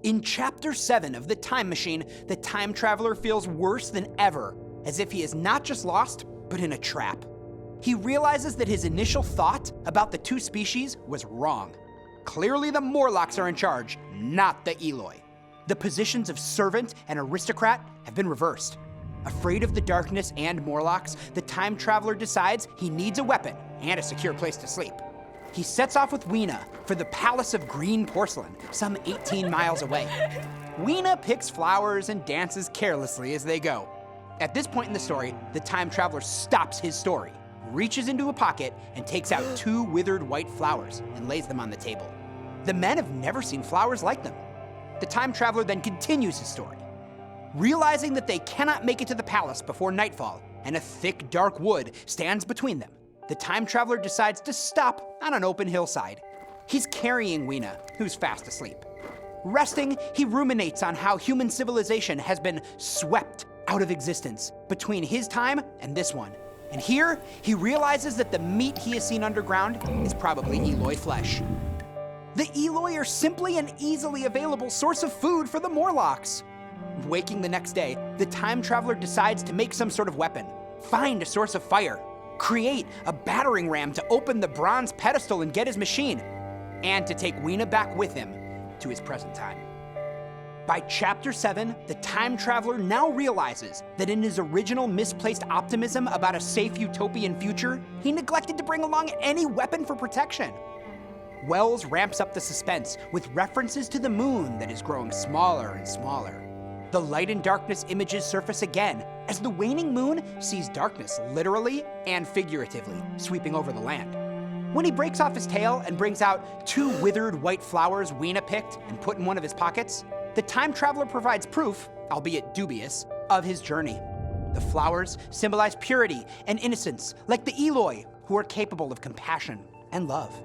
In Chapter 7 of The Time Machine, the time traveler feels worse than ever, as if he is not just lost, but in a trap. He realizes that his initial thought about the two species was wrong. Clearly the Morlocks are in charge, not the Eloi. The positions of servant and aristocrat have been reversed. Afraid of the darkness and Morlocks, the time traveler decides he needs a weapon and a secure place to sleep. He sets off with Weena for the Palace of Green Porcelain, some 18 miles away. Weena picks flowers and dances carelessly as they go. At this point in the story, the time traveler stops his story, reaches into a pocket, and takes out 2 withered white flowers and lays them on the table. The men have never seen flowers like them. The time traveler then continues his story. Realizing that they cannot make it to the palace before nightfall, and a thick, dark wood stands between them, the time traveler decides to stop on an open hillside. He's carrying Weena, who's fast asleep. Resting, he ruminates on how human civilization has been swept out of existence between his time and this one. And here, he realizes that the meat he has seen underground is probably Eloi flesh. The Eloi are simply an easily available source of food for the Morlocks. Waking the next day, the time traveler decides to make some sort of weapon, find a source of fire, create a battering ram to open the bronze pedestal and get his machine, and to take Weena back with him to his present time. By Chapter 7, the time traveler now realizes that in his original misplaced optimism about a safe utopian future, he neglected to bring along any weapon for protection. Wells ramps up the suspense with references to the moon that is growing smaller and smaller. The light and darkness images surface again as the waning moon sees darkness literally and figuratively sweeping over the land. When he breaks off his tail and brings out 2 withered white flowers Weena picked and put in one of his pockets, the time traveler provides proof, albeit dubious, of his journey. The flowers symbolize purity and innocence, like the Eloi, who are capable of compassion and love.